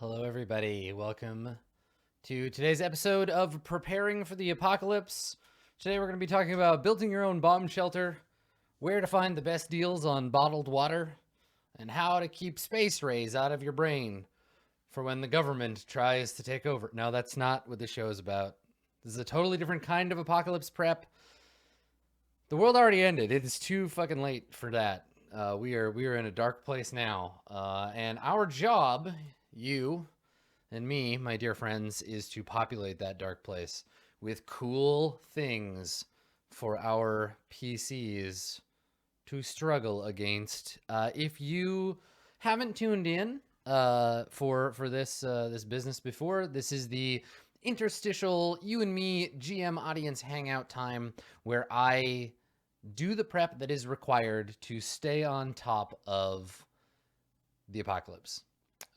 Hello, everybody. Welcome to today's episode of Preparing for the Apocalypse. Today, we're going to be talking about building your own bomb shelter, where to find the best deals on bottled water, and how to keep space rays out of your brain for when the government tries to take over. No, that's not what this show is about. This is a totally different kind of apocalypse prep. The world already ended. It is too fucking late for that. We are in a dark place now, and our job, you and me, my dear friends, is to populate that dark place with cool things for our PCs to struggle against. If you haven't tuned in for this business before, this is the interstitial you and me GM audience hangout time where I do the prep that is required to stay on top of the apocalypse.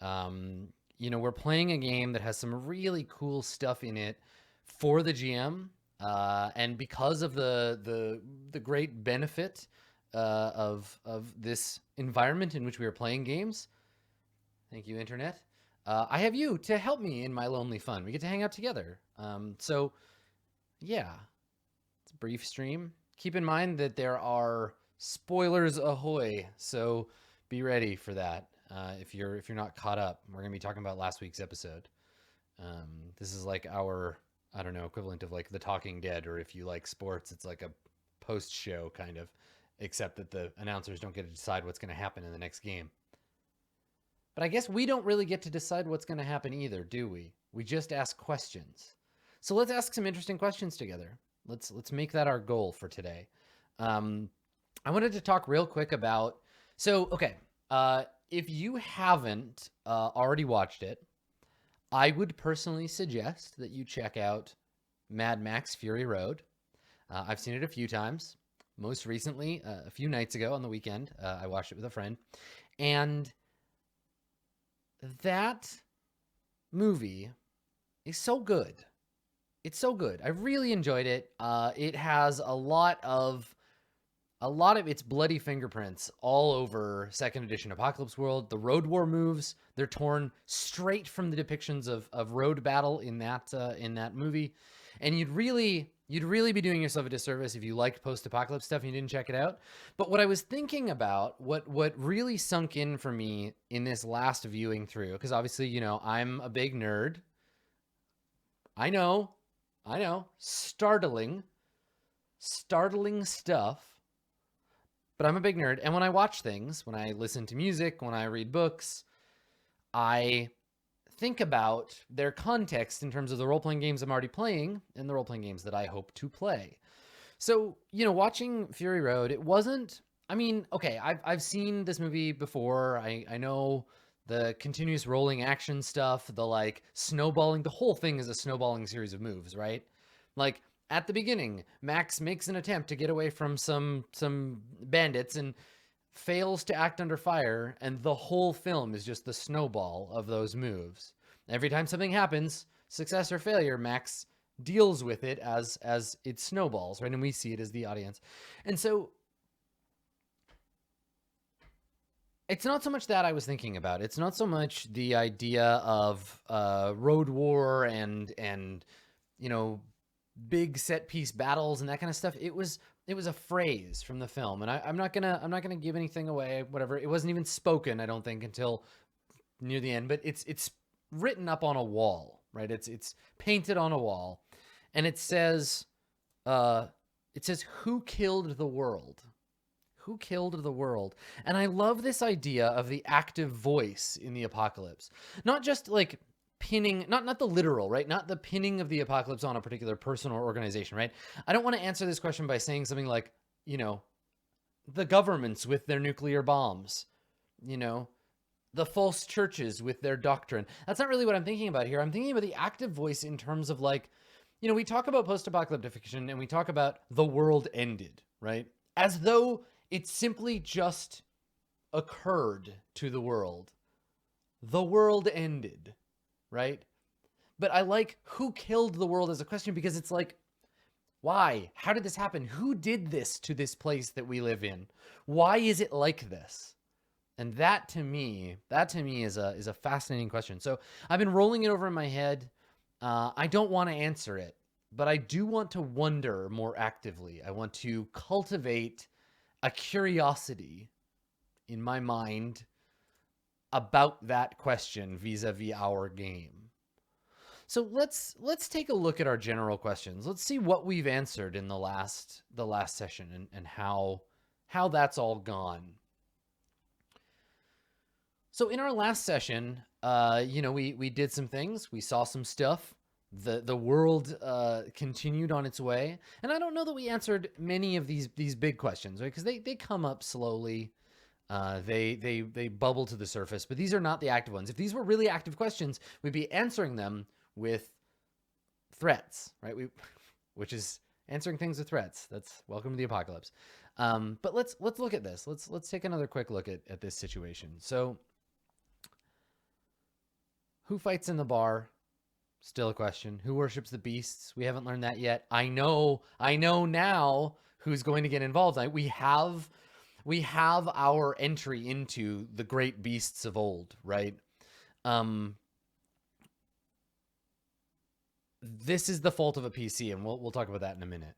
We're playing a game that has some really cool stuff in it for the GM, and because of the great benefit of this environment in which we are playing games. Thank you, Internet. I have you to help me in my lonely fun. We get to hang out together. So, yeah, it's a brief stream. Keep in mind that there are spoilers ahoy, so be ready for that. If you're not caught up, we're gonna be talking about last week's episode. This is like our, I don't know, equivalent of like The Talking Dead, or if you like sports, it's like a post show kind of, except that the announcers don't get to decide what's gonna happen in the next game. But I guess we don't really get to decide what's gonna happen either, do we? We just ask questions. So let's ask some interesting questions together. Let's make that our goal for today. I wanted to talk real quick about, if you haven't already watched it, I would personally suggest that you check out Mad Max Fury Road. I've seen it a few times. Most recently, a few nights ago on the weekend, I watched it with a friend. And that movie is so good. It's so good. I really enjoyed it. It has a lot of its bloody fingerprints all over second edition Apocalypse World. The Road War moves, they're torn straight from the depictions of road battle in that movie. And you'd really be doing yourself a disservice if you liked post-apocalypse stuff and you didn't check it out. But what I was thinking about, what really sunk in for me in this last viewing through, because obviously, I'm a big nerd. I know, startling stuff. But I'm a big nerd, and when I watch things, when I listen to music, when I read books, I think about their context in terms of the role-playing games I'm already playing and the role-playing games that I hope to play. So, watching Fury Road, it wasn't, okay, I've seen this movie before. I know the continuous rolling action stuff, the like snowballing, the whole thing is a snowballing series of moves, right? Like, at the beginning, Max makes an attempt to get away from some bandits and fails to act under fire, and the whole film is just the snowball of those moves. Every time something happens, success or failure, Max deals with it as it snowballs, right? And we see it as the audience. And so it's not so much that I was thinking about. It's not so much the idea of road war and big set piece battles and that kind of stuff. It was a phrase from the film, and I'm not gonna give anything away. Whatever. It wasn't even spoken, I don't think, until near the end. But it's written up on a wall, right? It's painted on a wall, and it says, "Who killed the world? Who killed the world?" And I love this idea of the active voice in the apocalypse, not just like pinning, not the literal, right? Not the pinning of the apocalypse on a particular person or organization, right? I don't want to answer this question by saying something like, the governments with their nuclear bombs, the false churches with their doctrine. That's not really what I'm thinking about here. I'm thinking about the active voice in terms of like, we talk about post-apocalyptic fiction and we talk about the world ended, right? As though it simply just occurred to the world. The world ended. Right? But I like who killed the world as a question, because it's like, why? How did this happen? Who did this to this place that we live in? Why is it like this? And that to me is a fascinating question. So I've been rolling it over in my head. I don't want to answer it, but I do want to wonder more actively. I want to cultivate a curiosity in my mind about that question vis-a-vis our game. So let's take a look at our general questions. Let's see what we've answered in the last session and how that's all gone. So in our last session, we did some things. We saw some stuff. The world continued on its way, and I don't know that we answered many of these big questions, right? Because they come up slowly. They bubble to the surface, but these are not the active ones. If these were really active questions, we'd be answering them with threats, right? Which is answering things with threats. That's welcome to the apocalypse. But let's look at this. Let's take another quick look at this situation. So, who fights in the bar? Still a question. Who worships the beasts? We haven't learned that yet. I know now who's going to get involved. We have our entry into the great beasts of old, right? This is the fault of a PC, and we'll talk about that in a minute.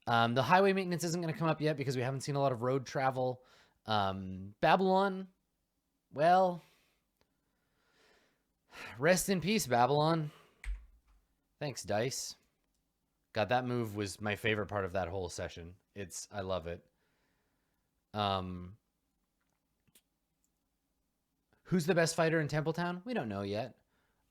The highway maintenance isn't going to come up yet because we haven't seen a lot of road travel. Babylon, well, rest in peace, Babylon. Thanks, Dice. God, that move was my favorite part of that whole session. I love it. Who's the best fighter in Templetown? We don't know yet.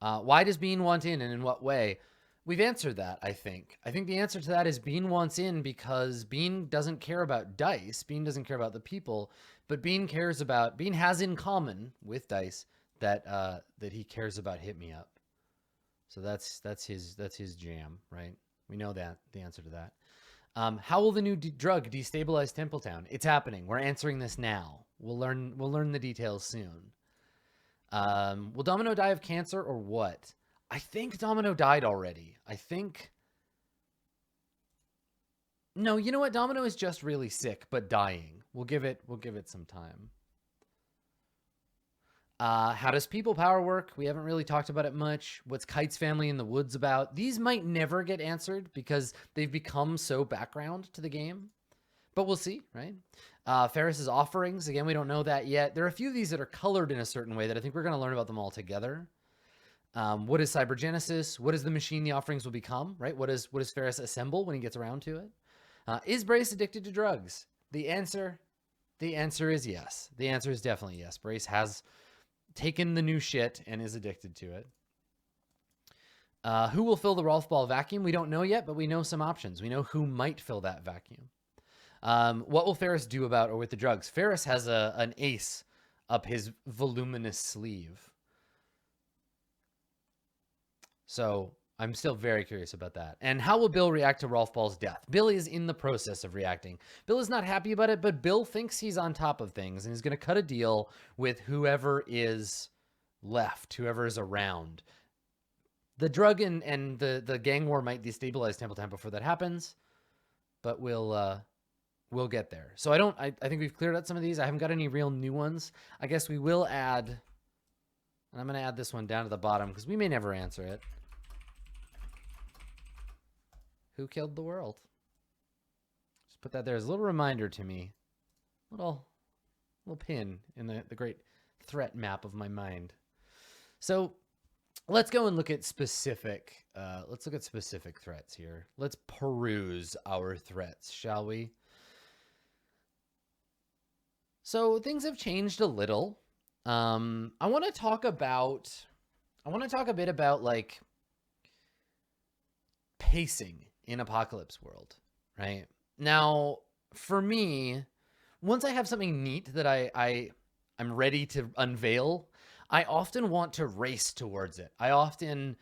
Why does Bean want in, and in what way? We've answered that, I think. I think the answer to that is Bean wants in because Bean doesn't care about Dice. Bean doesn't care about the people, but Bean has in common with Dice that he cares about Hit Me Up. So that's his jam, right? We know that, the answer to that. How will the new drug destabilize Templetown? It's happening. We're answering this now. We'll learn the details soon. Will Domino die of cancer or what? I think Domino died already. No, you know what? Domino is just really sick, but dying. We'll give it some time. How does people power work? We haven't really talked about it much. What's Kite's family in the woods about? These might never get answered because they've become so background to the game. But we'll see, right? Ferris's offerings. Again, we don't know that yet. There are a few of these that are colored in a certain way that I think we're going to learn about them all together. What is Cybergenesis? What is the machine the offerings will become, right? What does Ferris assemble when he gets around to it? Is Brace addicted to drugs? The answer is yes. The answer is definitely yes. Brace has taken the new shit and is addicted to it. Who will fill the Rolf Ball vacuum? We don't know yet, but we know some options. We know who might fill that vacuum. What will Ferris do about or with the drugs? Ferris has an ace up his voluminous sleeve. So I'm still very curious about that. And how will Bill react to Rolf Ball's death? Bill is in the process of reacting. Bill is not happy about it, but Bill thinks he's on top of things and he's going to cut a deal with whoever is left, whoever is around. The drug and the gang war might destabilize Templetown before that happens, but we'll get there. So I think we've cleared out some of these. I haven't got any real new ones. I guess we will add, and I'm going to add this one down to the bottom because we may never answer it. Who killed the world? Just put that there as a little reminder to me. Little pin in the great threat map of my mind. So let's go and look at specific threats here. Let's peruse our threats, shall we? So things have changed a little. I want to talk a bit about like pacing in Apocalypse World, right? Now, for me, once I have something neat that I'm ready to unveil, I often want to race towards it. I often,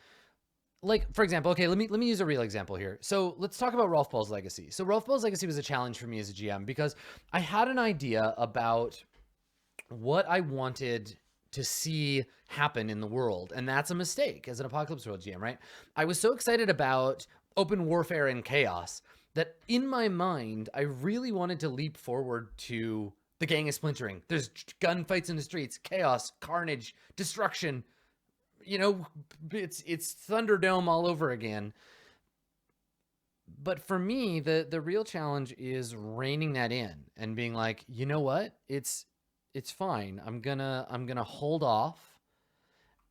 like, for example, okay, let me use a real example here. So let's talk about Rolf Ball's Legacy. So Rolf Ball's Legacy was a challenge for me as a GM because I had an idea about what I wanted to see happen in the world, and that's a mistake as an Apocalypse World GM, right? I was so excited about open warfare and chaos that in my mind, I really wanted to leap forward to The gang is splintering. There's gunfights in the streets, chaos, carnage, destruction. You know, it's Thunderdome all over again. But for me, the real challenge is reining that in and being like, you know what? It's fine. I'm gonna hold off.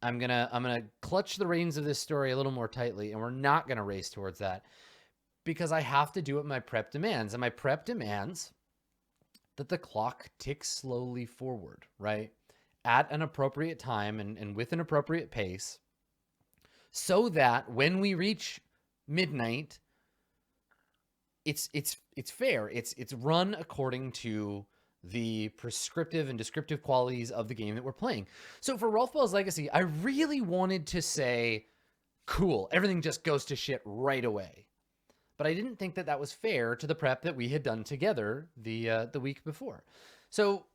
I'm gonna clutch the reins of this story a little more tightly, and we're not gonna race towards that because I have to do what my prep demands, and my prep demands that the clock ticks slowly forward, right? At an appropriate time and with an appropriate pace, so that when we reach midnight, it's fair. It's run according to the prescriptive and descriptive qualities of the game that we're playing. So for Rolf Ball's Legacy, I really wanted to say, cool, everything just goes to shit right away. But I didn't think that that was fair to the prep that we had done together the week before. So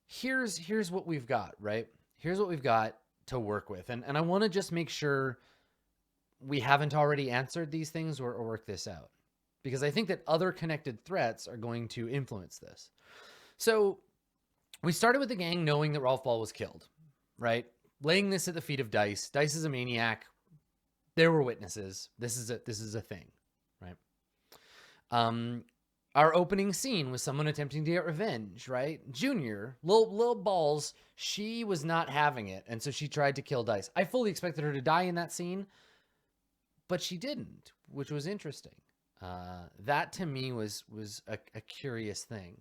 here's what we've got, right? Here's what we've got to work with. And I want to just make sure we haven't already answered these things or work this out, because I think that other connected threats are going to influence this. So we started with the gang knowing that Rolf Ball was killed, right? Laying this at the feet of Dice. Dice is a maniac. There were witnesses. This is a thing, right? Our opening scene was someone attempting to get revenge, right? Junior, little balls, she was not having it, and so she tried to kill Dice. I fully expected her to die in that scene, but she didn't, which was interesting. That to me was a curious thing.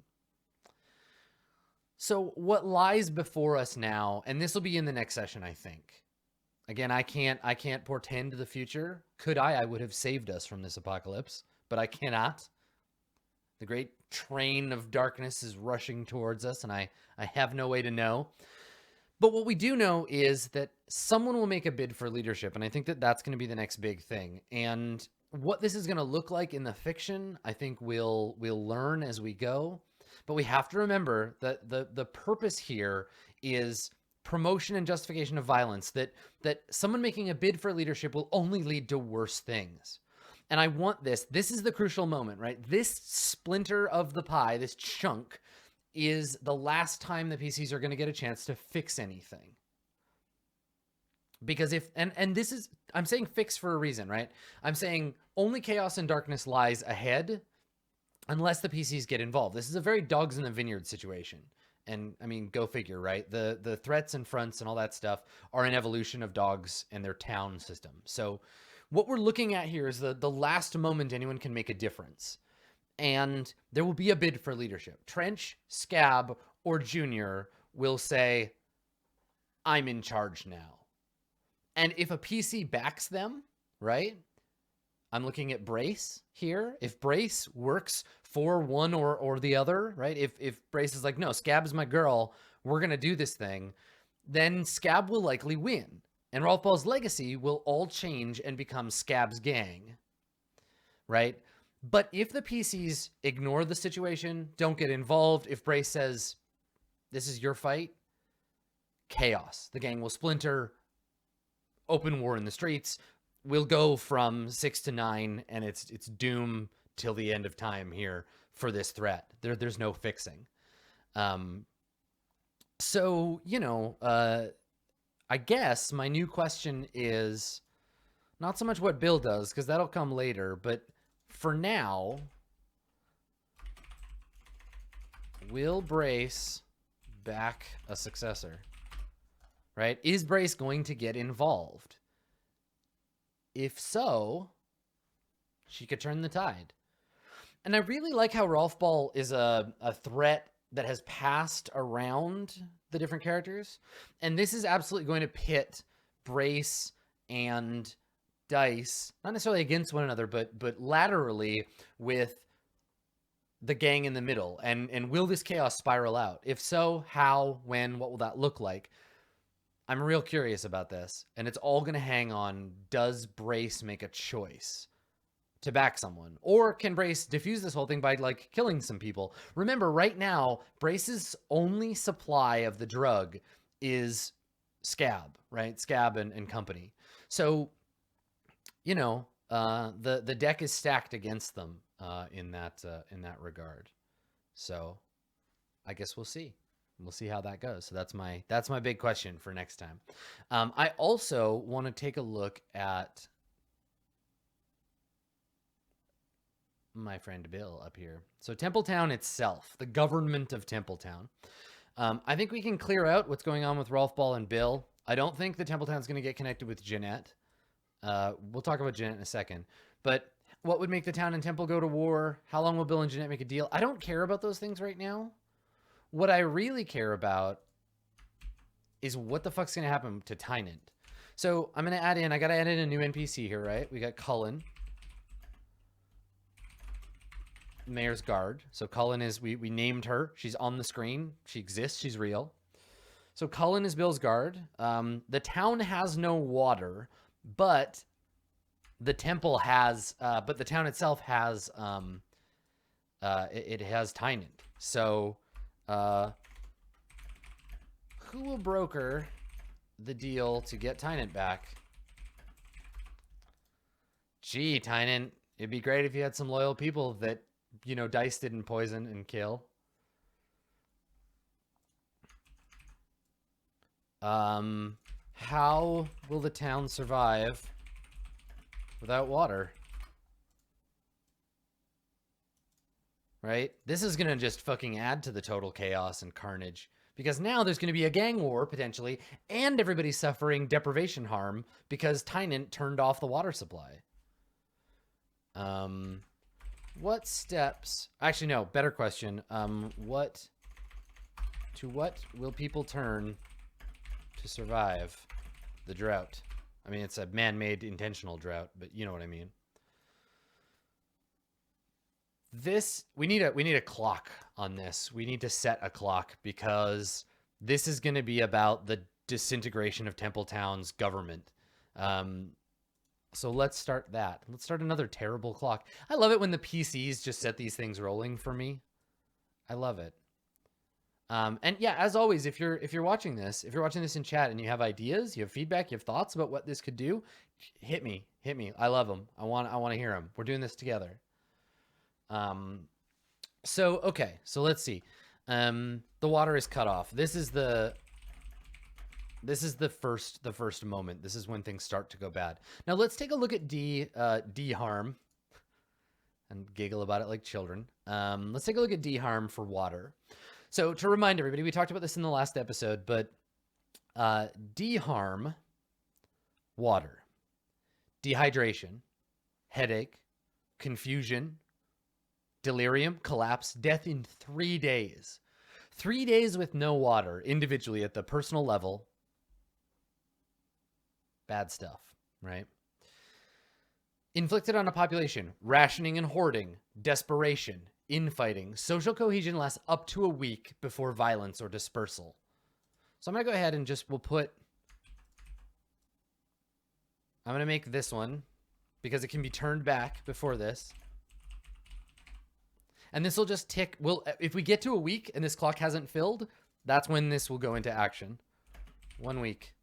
So what lies before us now, and this will be in the next session, I think. Again, I can't portend the future. Could I would have saved us from this apocalypse, but I cannot. The great train of darkness is rushing towards us, and I have no way to know. But what we do know is that someone will make a bid for leadership, and I think that that's going to be the next big thing. And what this is going to look like in the fiction, I think we'll learn as we go. But we have to remember that the purpose here is promotion and justification of violence, that someone making a bid for leadership will only lead to worse things. And I want this is the crucial moment, right? This splinter of the pie, this chunk, is the last time the PCs are going to get a chance to fix anything. Because if, and this is, I'm saying fix for a reason, right? I'm saying only chaos and darkness lies ahead unless the PCs get involved. This is a very dogs in the vineyard situation. And I mean, go figure, right? The threats and fronts and all that stuff are an evolution of dogs and their town system. So what we're looking at here is the last moment anyone can make a difference. And there will be a bid for leadership. Trench, Scab, or Junior will say, I'm in charge now. And if a PC backs them, right? I'm looking at Brace here. If Brace works for one or the other, right? If Brace is like, no, Scab's my girl, we're going to do this thing, then Scab will likely win. And Rolf Ball's Legacy will all change and become Scab's gang, right? But if the PCs ignore the situation, don't get involved, if Brace says, this is your fight, chaos. The gang will splinter, open war in the streets. We'll go from 6 to 9, and it's doom till the end of time here for this threat. There's no fixing. So, you know, I guess my new question is not so much what Bill does, because that'll come later, but for now, will Brace back a successor? Right? Is Brace going to get involved? If so, she could turn the tide. And I really like how Rolf Ball is a threat that has passed around the different characters. And this is absolutely going to pit Brace and Dice, not necessarily against one another, but laterally with the gang in the middle. And will this chaos spiral out? If so, how, when, what will that look like? I'm real curious about this, and it's all going to hang on, does Brace make a choice to back someone? Or can Brace diffuse this whole thing by, like, killing some people? Remember, right now, Brace's only supply of the drug is Scab, right? Scab and company. So, you know, the deck is stacked against them in that regard. So I guess we'll see. We'll see how that goes. So that's my big question for next time. I also want to take a look at my friend Bill up here. So Templetown itself, the government of Templetown. I think we can clear out what's going on with Rolf Ball and Bill. I don't think the Templetown's going to get connected with Jeanette. We'll talk about Jeanette in a second. But what would make the town and temple go to war? How long will Bill and Jeanette make a deal? I don't care about those things right now. What I really care about is what the fuck's going to happen to Tynant. So I'm going to add in, I got to add in a new NPC here, right? We got Cullen. Mayor's Guard. So Cullen is, we named her. She's on the screen. She exists. She's real. So Cullen is Bill's guard. The town has no water, but the temple has, but the town itself has, it has Tynant. So, who will broker the deal to get Tynant back? Gee, Tynant, it'd be great if you had some loyal people that, you know, Dice didn't poison and kill. How will the town survive without water? Right? This is going to just fucking add to the total chaos and carnage. Because now there's going to be a gang war, potentially, and everybody's suffering deprivation harm because Tynant turned off the water supply. What steps... Actually, no, better question. What will people turn to survive the drought? I mean, it's a man-made intentional drought, but you know what I mean. We need a clock on this. We need to set a clock because this is going to be about the disintegration of Templetown's government. So let's start that. Let's start another terrible clock. I love it when the PCs just set these things rolling for me. I love it. And yeah, as always, if you're watching this in chat and you have ideas, you have feedback, you have thoughts about what this could do, hit me. I love them. I want to hear them. We're doing this together. So let's see. The water is cut off. This is the first moment. This is when things start to go bad. Now let's take a look at D harm and giggle about it like children. Let's take a look at D harm for water. So to remind everybody, we talked about this in the last episode, but D harm, water, dehydration, headache, confusion, delirium, collapse, death in 3 days. 3 days with no water individually at the personal level. Bad stuff, right? Inflicted on a population, rationing and hoarding, desperation, infighting, social cohesion lasts up to a week before violence or dispersal. So I'm going to go ahead and I'm going to make this one because it can be turned back before this. And this will just tick. If we get to a week and this clock hasn't filled, that's when this will go into action. 1 week.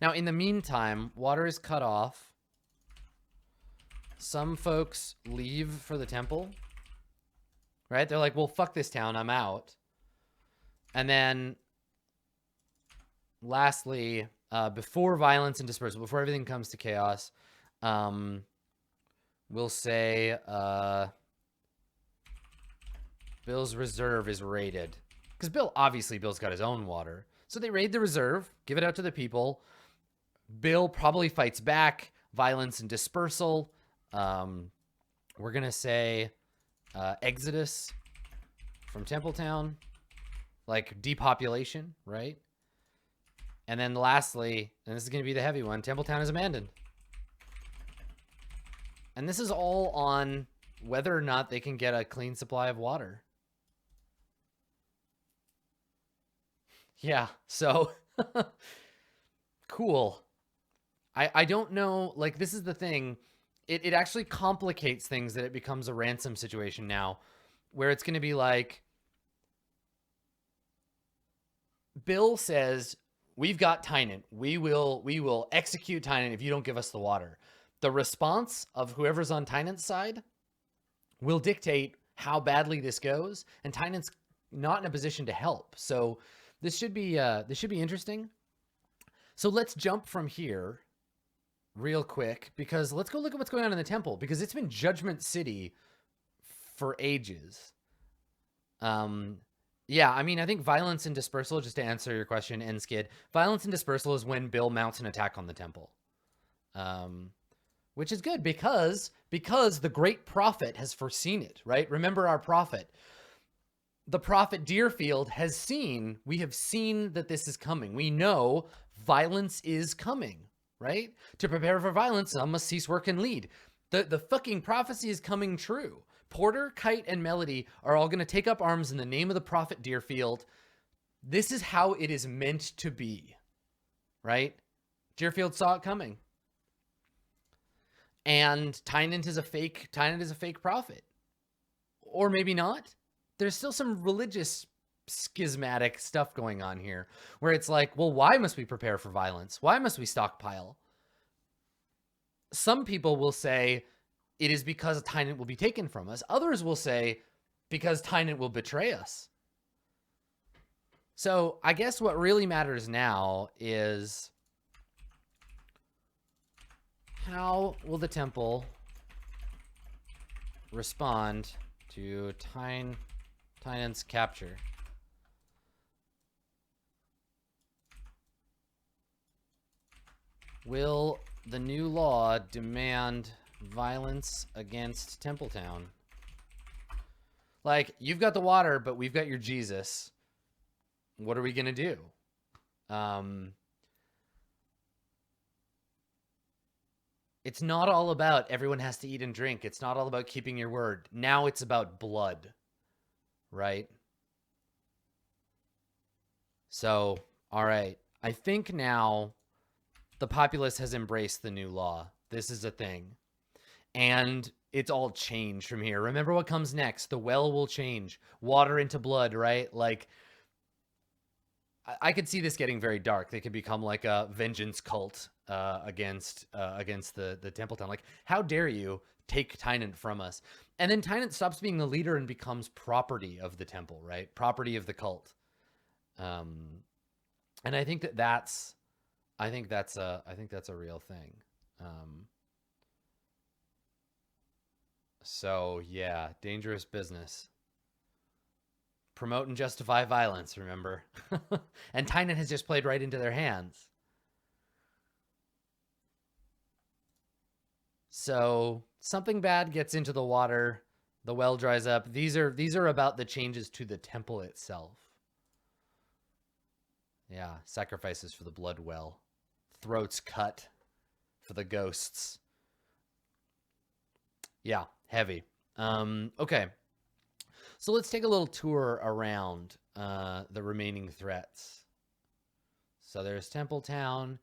Now, in the meantime, water is cut off. Some folks leave for the temple. Right? They're like, well, fuck this town. I'm out. And then, lastly, before violence and dispersal, before everything comes to chaos, we'll say Bill's reserve is raided. Because Bill's got his own water. So they raid the reserve, give it out to the people. Bill probably fights back, violence and dispersal. We're going to say exodus from Templetown, like depopulation, right? And then lastly, and this is going to be the heavy one, Templetown is abandoned. And this is all on whether or not they can get a clean supply of water. Yeah, so cool. I don't know, like, this is the thing. It actually complicates things that it becomes a ransom situation now, where it's going to be like, Bill says, we've got Tynant. We will execute Tynant if you don't give us the water. The response of whoever's on Tynant's side will dictate how badly this goes, and Tynant's not in a position to help. So this should be interesting. So let's jump from here real quick, because let's go look at what's going on in the temple, because it's been Judgment City for ages. Yeah, I mean, I think violence and dispersal, just to answer your question, Nskid, violence and dispersal is when Bill mounts an attack on the temple. Which is good because the great prophet has foreseen it, right? Remember our prophet. The prophet Deerfield we have seen that this is coming. We know violence is coming, right? To prepare for violence, some must cease work and lead. The fucking prophecy is coming true. Porter, Kite, and Melody are all going to take up arms in the name of the prophet Deerfield. This is how it is meant to be, right? Deerfield saw it coming. And Tynant is a fake prophet. Or maybe not. There's still some religious schismatic stuff going on here where it's like, well, why must we prepare for violence? Why must we stockpile? Some people will say it is because Tynant will be taken from us. Others will say because Tynant will betray us. So I guess what really matters now is how will the temple respond to Tynant's capture? Will the new law demand violence against Templetown? Like, you've got the water, but we've got your Jesus. What are we going to do? It's not all about everyone has to eat and drink. It's not all about keeping your word. Now it's about blood, right? So, all right. I think now the populace has embraced the new law. This is a thing. And it's all changed from here. Remember what comes next. The well will change. Water into blood, right? Like, I could see this getting very dark. They could become like a vengeance cult against the Templetown. Like, how dare you take Tynant from us? And then Tynant stops being the leader and becomes property of the temple, right? Property of the cult. And I think that's a real thing. So yeah, dangerous business. Promote and justify violence, remember? And Tynant has just played right into their hands. So something bad gets into the water, the well dries up. These are about the changes to the temple itself. Yeah, sacrifices for the blood well. Throats cut for the ghosts. Yeah, heavy. Okay. So let's take a little tour around the remaining threats. So there's Templetown.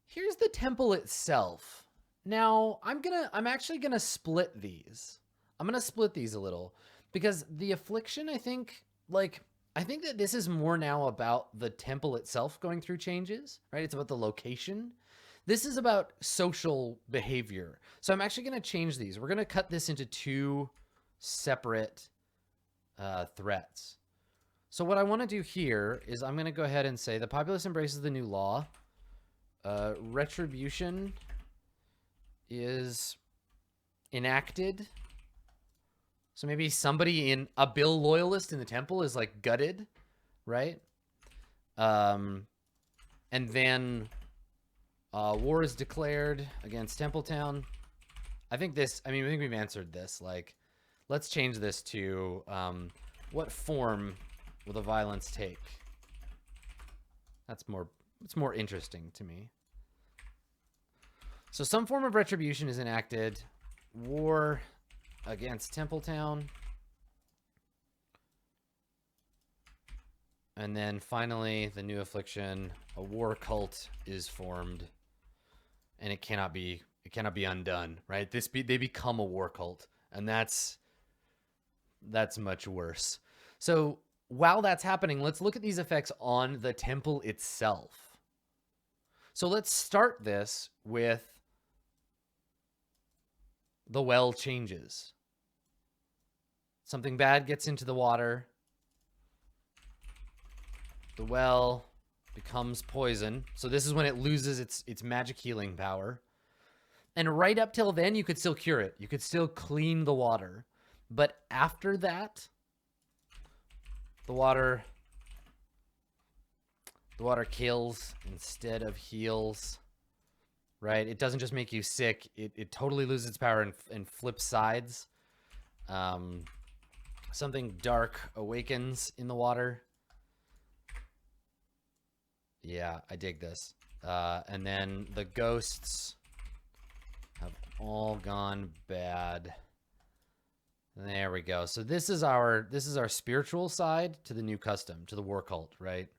Here's the temple itself. Now, I'm actually gonna split these. I'm gonna split these a little because the affliction, I think that this is more now about the temple itself going through changes, right? It's about the location. This is about social behavior. So I'm actually going to change these. We're going to cut this into two separate threats. So what I want to do here is I'm going to go ahead and say the populace embraces the new law. Retribution is enacted. So maybe somebody in a Bill loyalist in the temple is like gutted, right? And then war is declared against Templetown. I think we've answered this. Like, let's change this to what form will the violence take? It's more interesting to me. So some form of retribution is enacted. War against Templetown. And then finally, the new affliction, a war cult is formed. And it cannot be undone, right? They become a war cult, and that's much worse. So while that's happening, let's look at these effects on the temple itself. So let's start this with the well changes. Something bad gets into the water. The well becomes poison. So this is when it loses its magic healing power. And right up till then, you could still cure it. You could still clean the water. But after that, the water kills instead of heals. Right? It doesn't just make you sick. It totally loses its power and flips sides. Something dark awakens in the water. Yeah, I dig this. And then the ghosts have all gone bad. There we go. So this is our spiritual side to the new custom, to the war cult, right?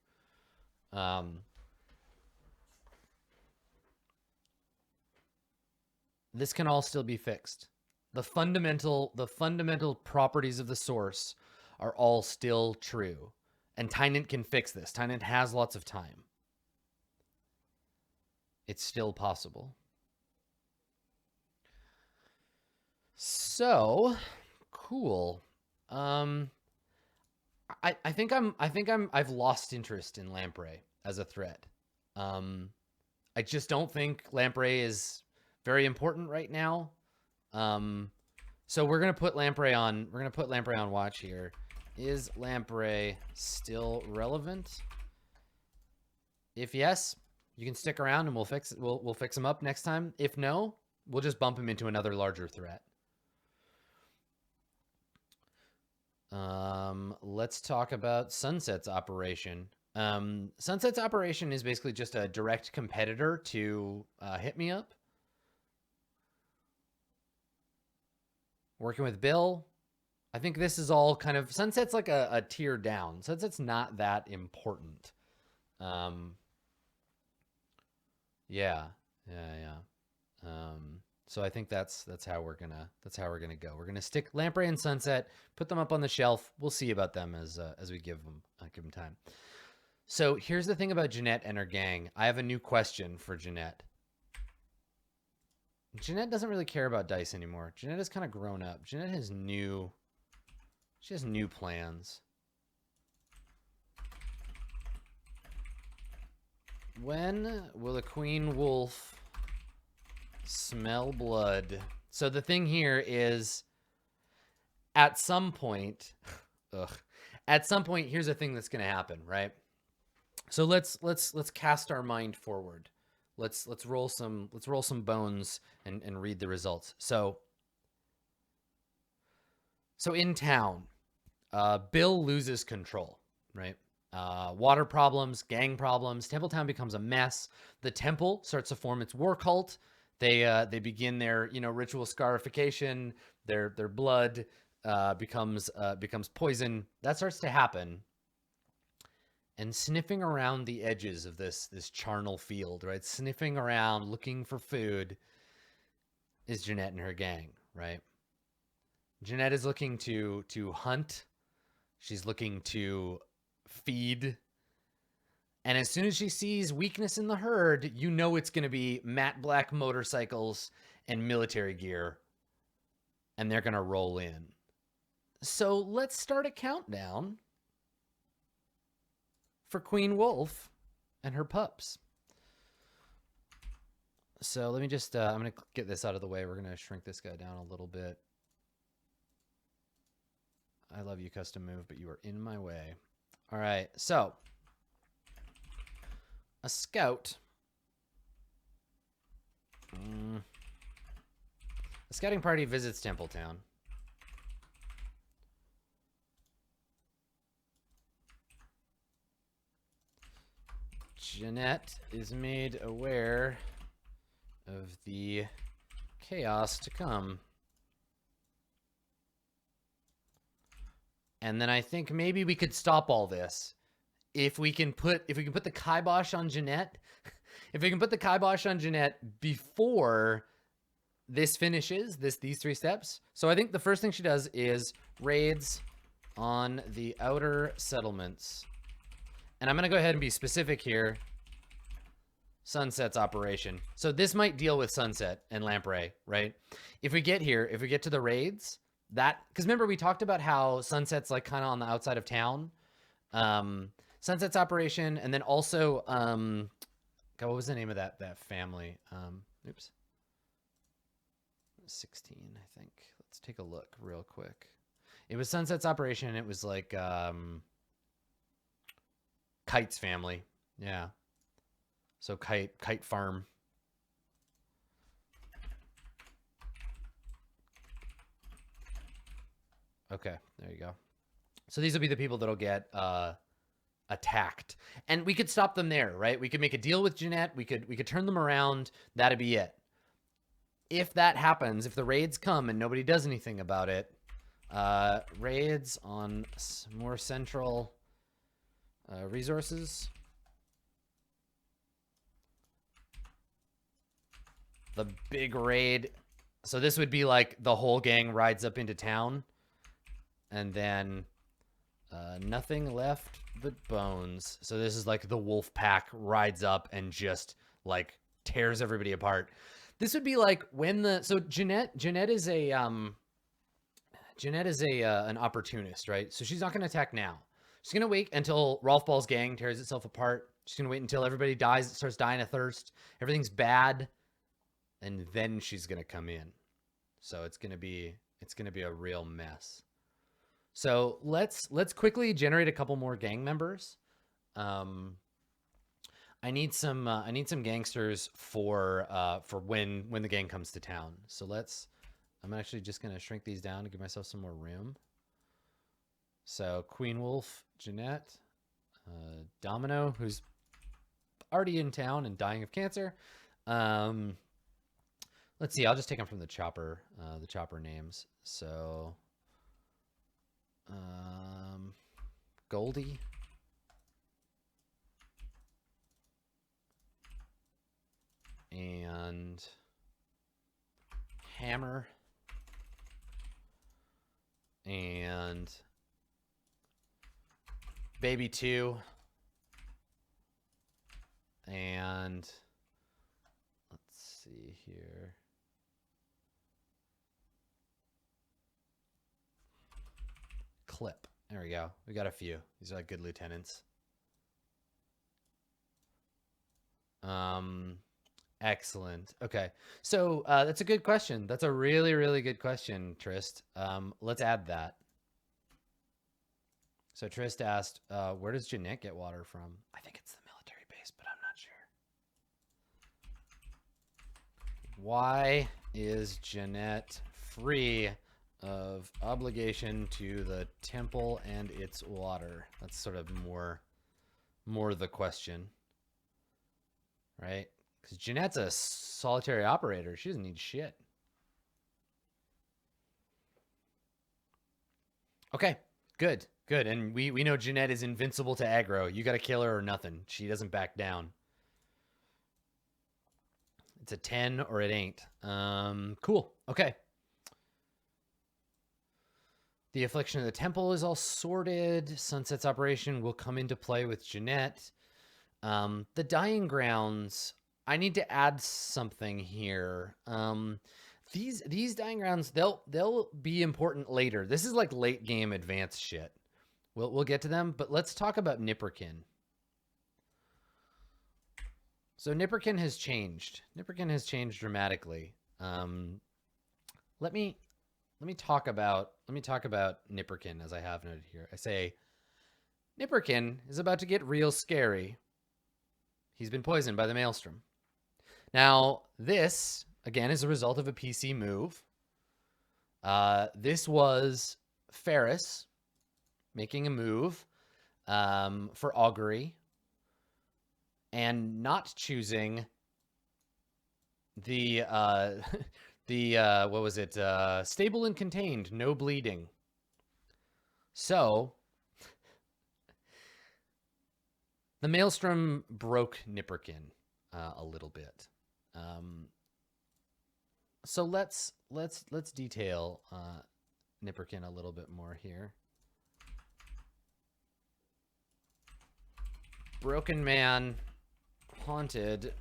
This can all still be fixed. The fundamental properties of the source are all still true. And Tynant can fix this. Tynant has lots of time. It's still possible. So cool. I think I've lost interest in lamprey as a threat. I just don't think lamprey is very important right now. So we're gonna put lamprey on. We're gonna put lamprey on watch here. Is lamprey still relevant? If yes, you can stick around and we'll fix it. We'll fix him up next time. If no, we'll just bump him into another larger threat. Let's talk about Sunset's operation. Sunset's operation is basically just a direct competitor to Hit Me Up. Working with Bill. I think this is all kind of... Sunset's like a tier down. Sunset's not that important. Yeah. So I think that's how we're gonna go. We're gonna stick lamprey and Sunset, put them up on the shelf. We'll see about them as we give them time. So here's the thing about Jeanette and her gang. I have a new question for Jeanette. Jeanette doesn't really care about dice anymore. Jeanette has kind of grown up. Jeanette has new plans. When will a queen wolf smell blood? So the thing here is, at some point, here's a thing that's going to happen, right? So let's cast our mind forward. Let's roll some bones and read the results. So in town, Bill loses control, right? Water problems, gang problems. Templetown becomes a mess. The temple starts to form its war cult. They begin their ritual scarification. Their blood becomes poison. That starts to happen. And sniffing around the edges of this charnel field, right? Sniffing around, looking for food, is Jeanette and her gang, right? Jeanette is looking to hunt. She's looking to feed. And as soon as she sees weakness in the herd, you know it's going to be matte black motorcycles and military gear. And they're going to roll in. So let's start a countdown for Queen Wolf and her pups. So let me just, I'm going to get this out of the way. We're going to shrink this guy down a little bit. I love you, custom move, but you are in my way. All right, so a scout. A scouting party visits Templetown. Jeanette is made aware of the chaos to come. And then I think maybe we could stop all this if we can put the kibosh on Jeanette. If we can put the kibosh on Jeanette before this finishes, these 3 steps. So I think the first thing she does is raids on the outer settlements. And I'm going to go ahead and be specific here. Sunset's operation. So this might deal with Sunset and Lamprey, right? If we get here, if we get to the raids, that, because remember we talked about how Sunset's like kind of on the outside of town. Sunset's operation, and then also God, what was the name of that family? Oops. 16, I think. Let's take a look real quick. It was Sunset's operation, and it was like Kite's family. Yeah. So Kite Farm. Okay, there you go. So these will be the people that'll get attacked, and we could stop them there, right? We could make a deal with Jeanette. We could turn them around. That'd be it. If that happens, if the raids come and nobody does anything about it, raids on more central resources. The big raid. So this would be like the whole gang rides up into town, and then nothing left but bones. So this is like the wolf pack rides up and just like tears everybody apart. This would be like when Jeanette is an opportunist, right? So she's not going to attack now. She's going to wait until Rolf Ball's gang tears itself apart. She's going to wait until everybody dies, starts dying of thirst. Everything's bad. And then she's going to come in. So it's going to be a real mess. So let's quickly generate a couple more gang members. I need some gangsters for when the gang comes to town. So I'm actually just gonna shrink these down to give myself some more room. So Queen Wolf, Jeanette, Domino, who's already in town and dying of cancer. Let's see. I'll just take them from the chopper names. So Goldie. And Hammer. And Baby 2. And let's see here. Clip. There we go. We got a few. These are like good lieutenants. Excellent. Okay. So that's a good question. That's a really, really good question, Trist. Let's add that. So Trist asked, where does Jeanette get water from? I think it's the military base, but I'm not sure. Why is Jeanette free of obligation to the temple and its water? That's sort of more the question, right? Because Jeanette's a solitary operator. She doesn't need shit. Okay, good. And we know Jeanette is invincible to aggro. You got to kill her or nothing. She doesn't back down. It's a 10 or it ain't. Cool. Okay. The Affliction of the Temple is all sorted. Sunset's operation will come into play with Jeanette. The Dying Grounds, I need to add something here. These Dying Grounds, they'll be important later. This is like late game advanced shit. We'll get to them, but let's talk about Nipperkin. So Nipperkin has changed. Nipperkin has changed dramatically. Let me talk about Nipperkin as I have noted here. I say Nipperkin is about to get real scary. He's been poisoned by the Maelstrom. Now, this, again, is a result of a PC move. This was Ferris making a move for augury and not choosing the what was it? Stable and contained, no bleeding. So the Maelstrom broke Nipperkin a little bit. So let's detail Nipperkin a little bit more here. Broken man, haunted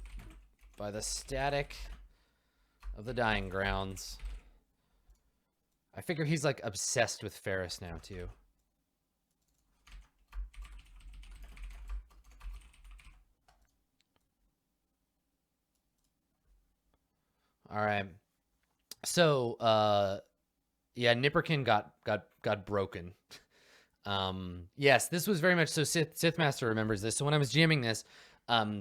by the static of the Dying Grounds. I figure he's like obsessed with Ferris now too. All right. So, yeah, Nipperkin got broken. Yes, this was very much so. Sith Master remembers this. So when I was GMing this,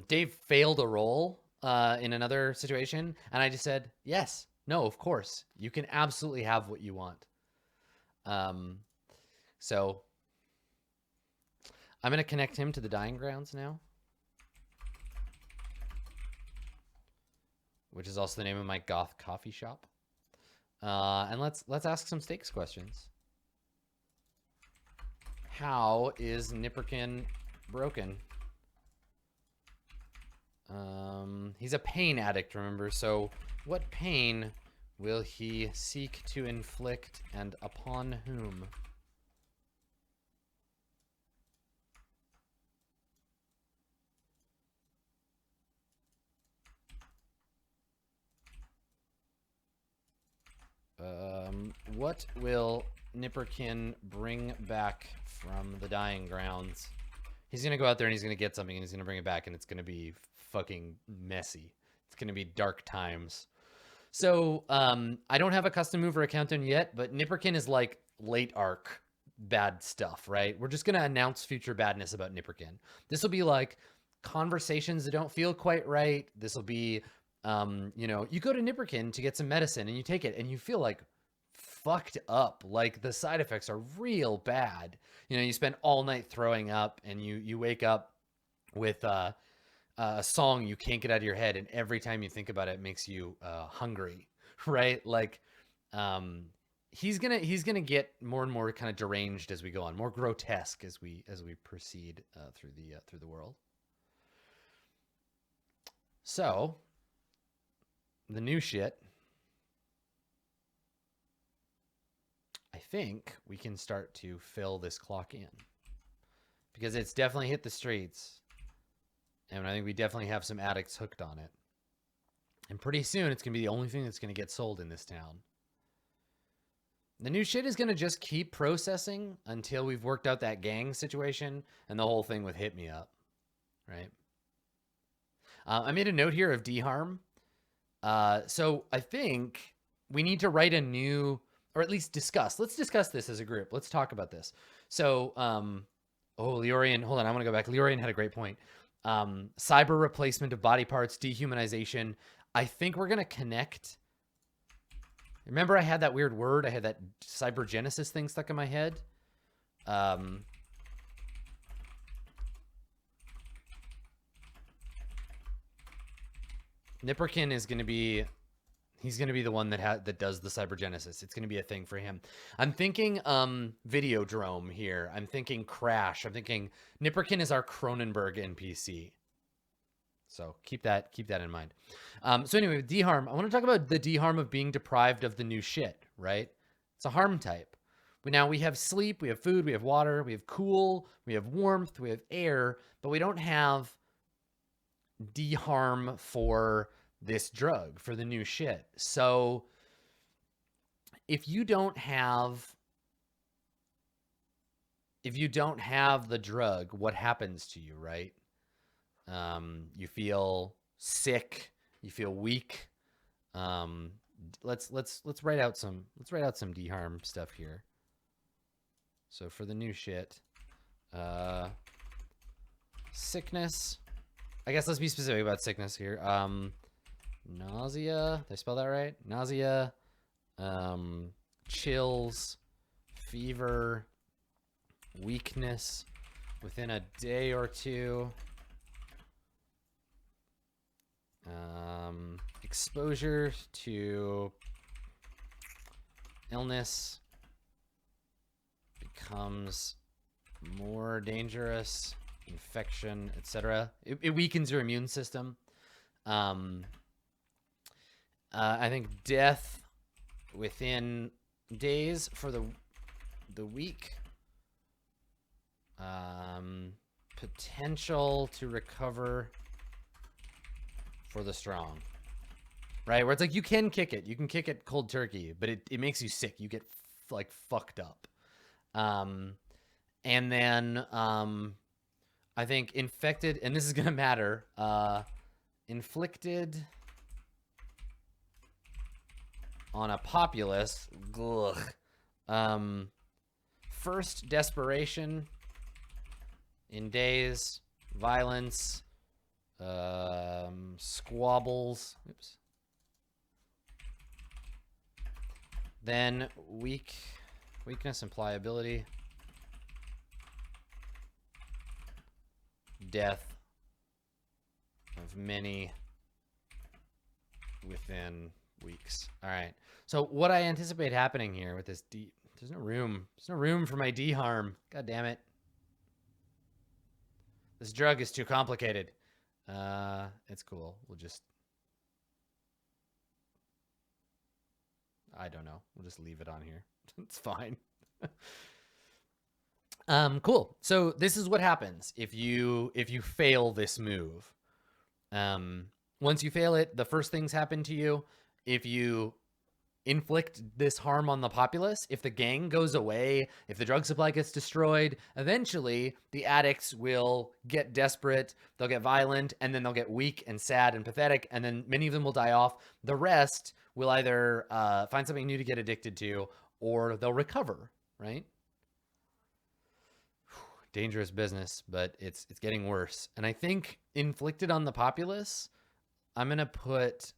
Dave failed a roll in another situation, and I just said, yes, no, of course, you can absolutely have what you want. So I'm gonna connect him to the Dying Grounds now, which is also the name of my goth coffee shop. And let's ask some stakes questions. How is Nipperkin broken? He's a pain addict, remember? So what pain will he seek to inflict, and upon whom? What will Nipperkin bring back from the Dying Grounds? He's gonna go out there and he's gonna get something and he's gonna bring it back, and it's gonna be fucking messy. It's gonna be dark times. So I don't have a custom mover account done yet, but Nipperkin is like late arc bad stuff, right? We're just gonna announce future badness about Nipperkin. This will be like conversations that don't feel quite right. This will be you know, you go to Nipperkin to get some medicine and you take it and you feel like fucked up. Like the side effects are real bad. You know, you spend all night throwing up and you wake up with a song you can't get out of your head, and every time you think about it, it makes you hungry, right? Like he's gonna get more and more kind of deranged as we go on, more grotesque as we proceed through the world. So the new shit, I think we can start to fill this clock in, because it's definitely hit the streets, and I think we definitely have some addicts hooked on it. And pretty soon it's going to be the only thing that's going to get sold in this town. The new shit is going to just keep processing until we've worked out that gang situation and the whole thing with Hit Me Up, right? I made a note here of D-Harm. So I think we need to write a new, or at least discuss. Let's discuss this as a group. Let's talk about this. So, Leorian, hold on, I want to go back. Leorian had a great point. Cyber replacement of body parts, dehumanization. I think we're going to connect. Remember I had that weird word? I had that cybergenesis thing stuck in my head. Nipperkin is going to be, he's going to be the one that does the cybergenesis. It's going to be a thing for him. I'm thinking Videodrome here. I'm thinking Crash. I'm thinking Nipperkin is our Cronenberg NPC. So keep that in mind. So anyway, D-Harm, I want to talk about the D-Harm of being deprived of the new shit, right? It's a harm type. But now we have sleep, we have food, we have water, we have cool, we have warmth, we have air, but we don't have D-Harm for this drug, for the new shit. So if you don't have the drug, what happens to you, right? You feel sick, you feel weak. Let's write out some D-Harm stuff here. So for the new shit, sickness. I guess let's be specific about sickness here. Nausea. Did I spell that right? Nausea. Chills. Fever. Weakness within a day or two. Exposure to illness becomes more dangerous, infection, etc. It weakens your immune system. I think death within days for the weak. Potential to recover for the strong. Right? Where it's like you can kick it. You can kick it cold turkey, but it makes you sick. You get like fucked up. And then I think infected, and this is gonna matter. Inflicted on a populace. Ugh. First desperation in days, violence, squabbles. Oops. Then weakness and pliability. Death of many within weeks. All right. So what I anticipate happening here with this D, there's no room. There's no room for my D harm. God damn it. This drug is too complicated. It's cool. We'll just, I don't know. We'll just leave it on here. It's fine. Cool. So this is what happens if you fail this move. Once you fail it, the first things happen to you. If you inflict this harm on the populace, if the gang goes away, if the drug supply gets destroyed, eventually the addicts will get desperate, they'll get violent, and then they'll get weak and sad and pathetic, and then many of them will die off. The rest will either find something new to get addicted to, or they'll recover, right? Dangerous business, but it's getting worse. And I think inflicted on the populace, I'm gonna put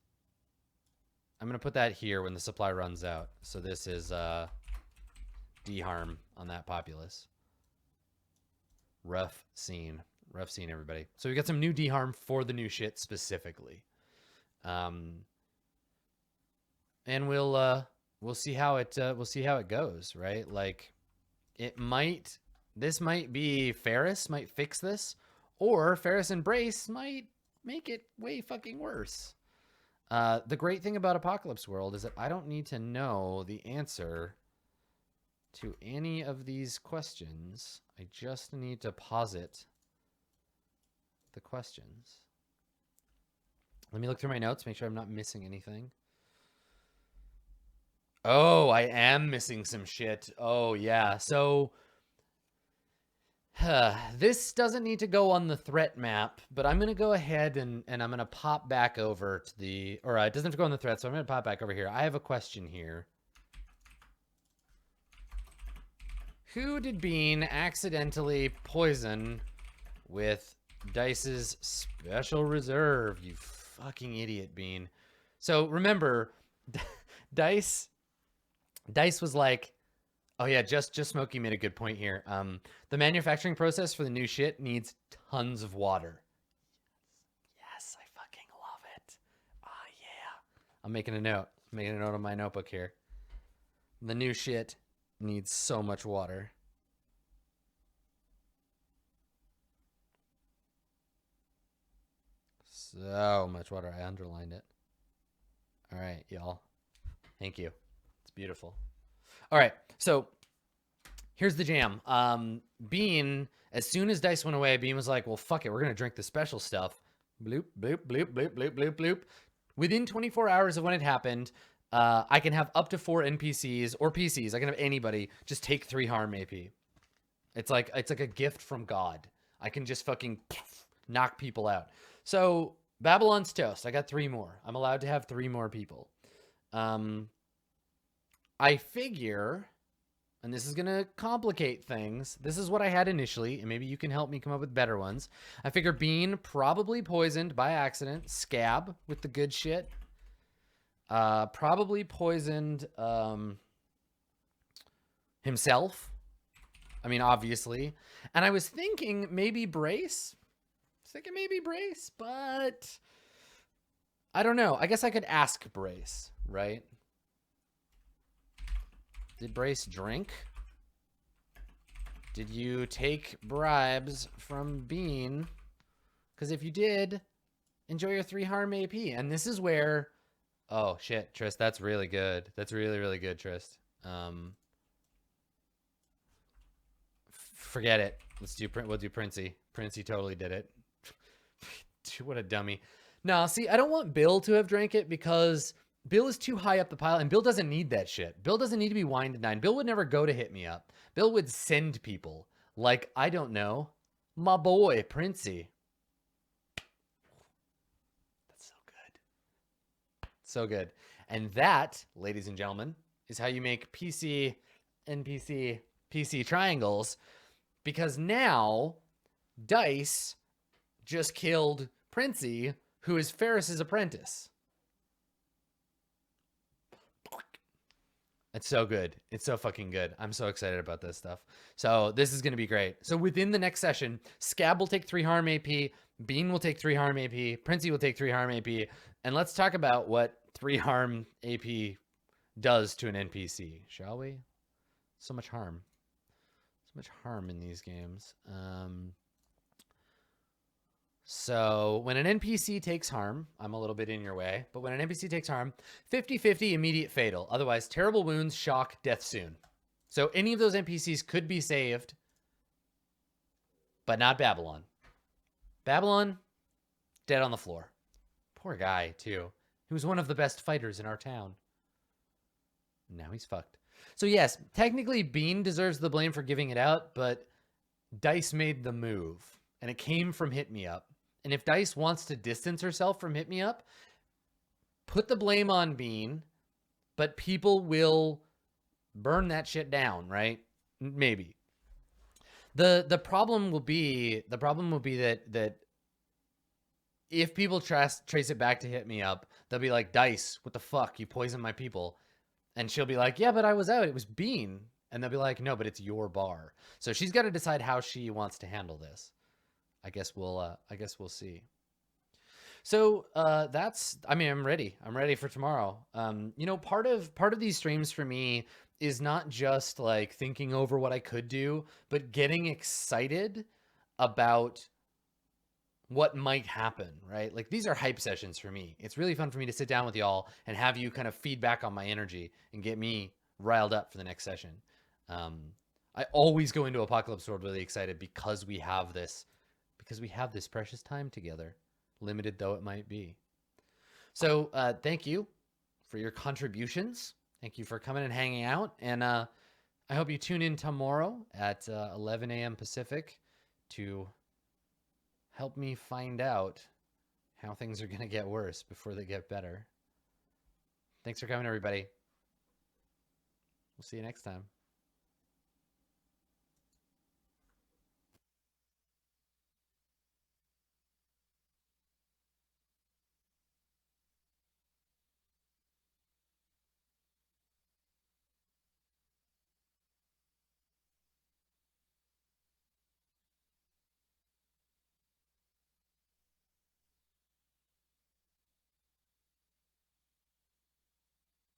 that here when the supply runs out. So this is de-harm on that populace. Rough scene, everybody. So we got some new de-harm for the new shit specifically, and we'll see how it goes, right? Like this might be Ferris might fix this, or Ferris and Brace might make it way fucking worse. The great thing about Apocalypse World is that I don't need to know the answer to any of these questions. I just need to posit the questions. Let me look through my notes, make sure I'm not missing anything. Oh, I am missing some shit. Oh, yeah. So this doesn't need to go on the threat map, but I'm going to go ahead and I'm going to pop back over to the, or it doesn't have to go on the threat, so I'm going to pop back over here. I have a question here. Who did Bean accidentally poison with Dice's special reserve? You fucking idiot, Bean. So remember, Dice was like, oh yeah, just Smokey made a good point here. The manufacturing process for the new shit needs tons of water. Yes, I fucking love it. Oh yeah. I'm making a note. On my notebook here. The new shit needs so much water. So much water. I underlined it. All right, y'all. Thank you. It's beautiful. All right, so here's the jam. Bean, as soon as Dice went away, Bean was like, well, fuck it. We're going to drink the special stuff. Bloop, bloop, bloop, bloop, bloop, bloop, bloop. Within 24 hours of when it happened, I can have up to 4 NPCs or PCs. I can have anybody just take 3 harm AP. It's like a gift from God. I can just fucking knock people out. So Babylon's toast. I got 3 more. I'm allowed to have 3 more people. I figure, and this is going to complicate things. This is what I had initially, and maybe you can help me come up with better ones. I figure Bean probably poisoned by accident. Scab with the good shit. Probably poisoned himself. I mean, obviously. And I was thinking maybe Brace. But I don't know. I guess I could ask Brace, right? Did Brace drink? Did you take bribes from Bean? Because if you did, enjoy your 3 harm AP. And this is where, oh shit, Trist, that's really good. That's really, really good, Trist. Forget it. We'll do Princey. Princey totally did it. What a dummy. No, see, I don't want Bill to have drank it because Bill is too high up the pile, and Bill doesn't need that shit. Bill doesn't need to be wined and dined. Bill would never go to hit me up. Bill would send people like, I don't know, my boy, Princey. That's so good. So good. And that, ladies and gentlemen, is how you make PC, NPC, PC triangles, because now Dice just killed Princey, who is Ferris's apprentice. It's so good. It's so fucking good. I'm so excited about this stuff. So this is going to be great. So within the next session, Scab will take 3 harm AP, Bean will take 3 harm AP, Princey will take 3 harm AP, and let's talk about what 3 harm AP does to an NPC, shall we? So much harm. So much harm in these games. So when an NPC takes harm, I'm a little bit in your way, but when an NPC takes harm, 50-50 immediate fatal. Otherwise, terrible wounds, shock, death soon. So any of those NPCs could be saved, but not Babylon. Babylon, dead on the floor. Poor guy, too. He was one of the best fighters in our town. Now he's fucked. So yes, technically Bean deserves the blame for giving it out, but Dice made the move, and it came from Hit Me Up. And if Dice wants to distance herself from Hit Me Up, put the blame on Bean, but people will burn that shit down, right? Maybe. The problem will be that if people trace it back to Hit Me Up, they'll be like, Dice, what the fuck? You poisoned my people. And she'll be like, yeah, but I was out. It was Bean. And they'll be like, no, but it's your bar. So she's got to decide how she wants to handle this. I guess we'll see. So I'm ready. I'm ready for tomorrow. You know, part of these streams for me is not just like thinking over what I could do, but getting excited about what might happen, right? Like these are hype sessions for me. It's really fun for me to sit down with y'all and have you kind of feedback on my energy and get me riled up for the next session. I always go into Apocalypse World really excited because we have this precious time together, limited though it might be. So thank you for your contributions. Thank you for coming and hanging out. And I hope you tune in tomorrow at 11 a.m. Pacific to help me find out how things are going to get worse before they get better. Thanks for coming, everybody. We'll see you next time.